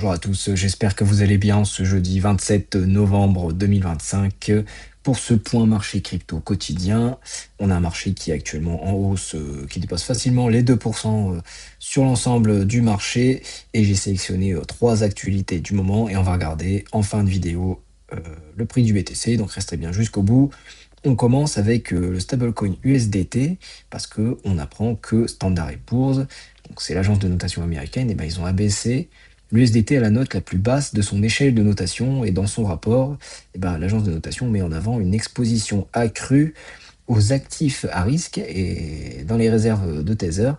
Bonjour à tous, j'espère que vous allez bien ce jeudi 27 novembre 2025 pour ce point marché crypto quotidien. On a un marché qui est actuellement en hausse, qui dépasse facilement les 2% sur l'ensemble du marché et j'ai sélectionné trois actualités du moment et on va regarder en fin de vidéo le prix du BTC, donc restez bien jusqu'au bout. On commence avec le stablecoin USDT parce que on apprend que Standard Poor's, donc c'est l'agence de notation américaine, et ben ils ont abaissé l'USDT à la note la plus basse de son échelle de notation et dans son rapport, eh ben, l'agence de notation met en avant une exposition accrue aux actifs à risque et dans les réserves de Tether.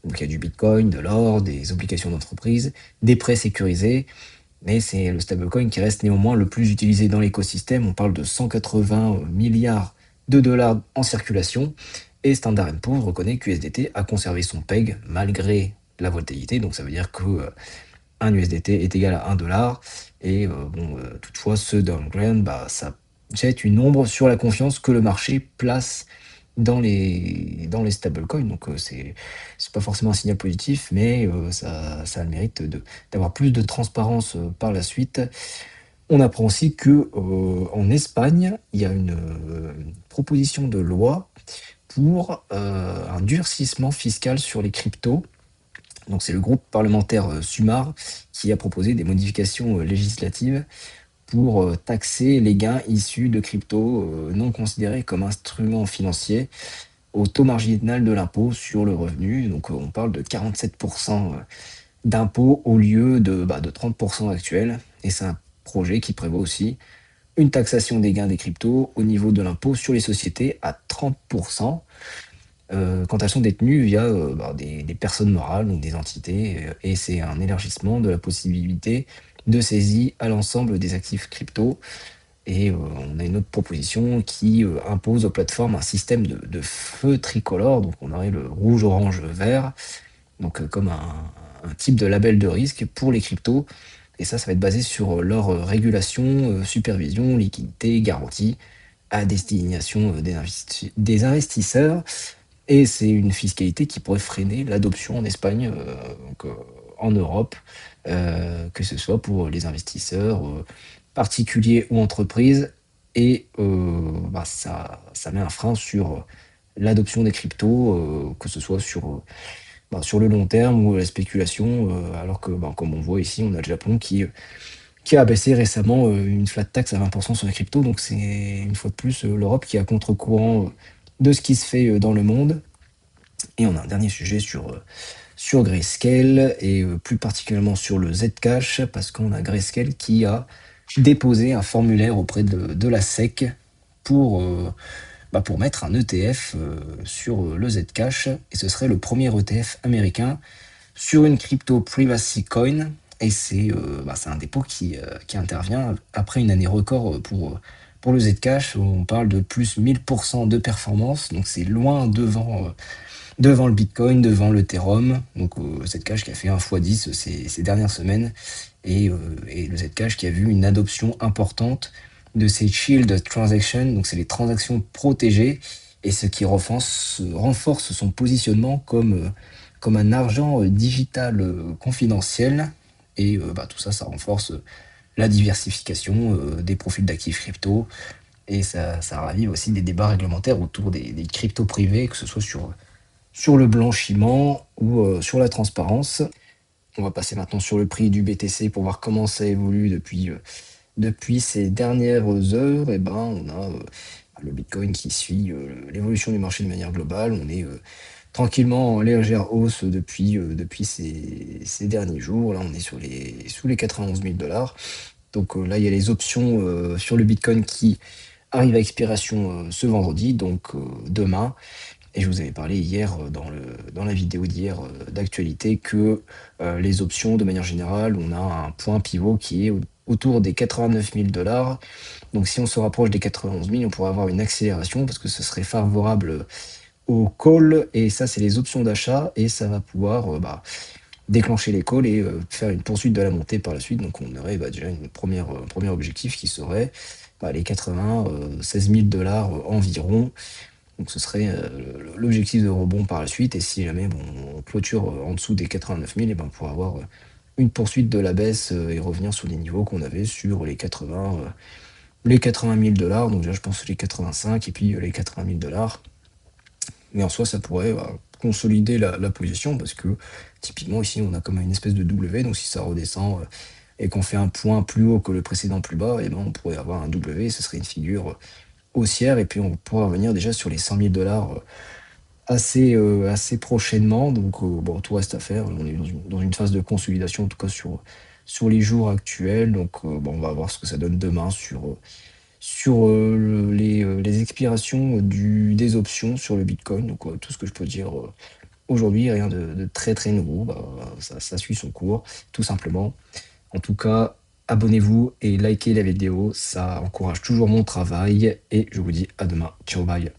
Donc il y a du Bitcoin, de l'or, des obligations d'entreprise, des prêts sécurisés, mais c'est le stablecoin qui reste néanmoins le plus utilisé dans l'écosystème. On parle de 180 milliards de dollars en circulation et Standard Poor's reconnaît qu'USDT a conservé son PEG malgré la volatilité. Donc ça veut dire que un USDT est égal à 1 dollar. Et toutefois, ce downgrade, ça jette une ombre sur la confiance que le marché place dans les stablecoins. Donc, c'est pas forcément un signal positif, mais ça a le mérite d'avoir plus de transparence par la suite. On apprend aussi que en Espagne, il y a une proposition de loi pour un durcissement fiscal sur les cryptos. Donc c'est le groupe parlementaire Sumar qui a proposé des modifications législatives pour taxer les gains issus de cryptos non considérés comme instruments financiers au taux marginal de l'impôt sur le revenu. Donc on parle de 47% d'impôt au lieu de 30% actuel. Et c'est un projet qui prévoit aussi une taxation des gains des cryptos au niveau de l'impôt sur les sociétés à 30%. Quand elles sont détenues via des personnes morales, donc des entités, et c'est un élargissement de la possibilité de saisie à l'ensemble des actifs crypto. Et on a une autre proposition qui impose aux plateformes un système de feu tricolore, donc on aurait le rouge, orange, vert, donc comme un type de label de risque pour les cryptos. Et ça va être basé sur leur régulation, supervision, liquidité, garantie à destination des investisseurs. Et c'est une fiscalité qui pourrait freiner l'adoption en Espagne, en Europe, que ce soit pour les investisseurs, particuliers ou entreprises. Et ça met un frein sur l'adoption des cryptos, que ce soit sur le long terme ou la spéculation, alors que, comme on voit ici, on a le Japon qui a abaissé récemment une flat tax à 20% sur les cryptos. Donc c'est une fois de plus l'Europe qui est à contre-courant de ce qui se fait dans le monde. Et on a un dernier sujet sur Grayscale et plus particulièrement sur le Zcash parce qu'on a Grayscale qui a déposé un formulaire auprès de la SEC pour, pour mettre un ETF sur le Zcash et ce serait le premier ETF américain sur une crypto privacy coin et c'est un dépôt qui intervient après une année record pour le Zcash. On parle de plus 1000% de performance, donc c'est loin devant le Bitcoin, devant l'Ethereum, donc Zcash qui a fait un x10 ces dernières semaines, et le Zcash qui a vu une adoption importante de ces shield transactions, donc c'est les transactions protégées, et ce qui renforce son positionnement comme un argent digital confidentiel, et tout ça renforce la diversification des profils d'actifs crypto, et ça ravive aussi des débats réglementaires autour des cryptos privés, que ce soit sur le blanchiment ou sur la transparence. On va passer maintenant sur le prix du BTC pour voir comment ça évolue depuis ces dernières heures. Et on a le Bitcoin qui suit l'évolution du marché de manière globale. On est tranquillement en légère hausse depuis ces derniers jours. Là, on est sous les 91 000 dollars. Donc là, il y a les options sur le Bitcoin qui arrivent à expiration ce vendredi, donc demain. Et je vous avais parlé hier dans la vidéo d'hier d'actualité que les options, de manière générale, on a un point pivot qui est autour des 89 000 dollars. Donc si on se rapproche des 91 000, on pourrait avoir une accélération parce que ce serait favorable au call. Et ça, c'est les options d'achat et ça va pouvoir déclencher les calls et faire une poursuite de la montée par la suite. Donc on aurait déjà un premier objectif qui serait les 96 000 dollars environ. Donc ce serait l'objectif de rebond par la suite. Et si jamais on clôture en dessous des 89 000, on pourra avoir une poursuite de la baisse, et revenir sur des niveaux qu'on avait sur les 80 000 $. Donc déjà, je pense les 85 et puis, les 80 000 $. Mais en soi, ça pourrait, consolider la position parce que typiquement ici, on a comme une espèce de W, donc si ça redescend, et qu'on fait un point plus haut que le précédent plus bas, et ben, on pourrait avoir un W, ce serait une figure, haussière et puis on pourra revenir déjà sur les 100 000 $, assez prochainement. Donc, bon, tout reste à faire. On est dans une phase de consolidation, en tout cas sur les jours actuels. Donc, bon, on va voir ce que ça donne demain sur les expirations des options sur le Bitcoin. Donc, tout ce que je peux dire aujourd'hui, rien de très très nouveau. Bah, ça suit son cours, tout simplement. En tout cas, abonnez-vous et likez la vidéo, ça encourage toujours mon travail. Et je vous dis à demain. Ciao, bye.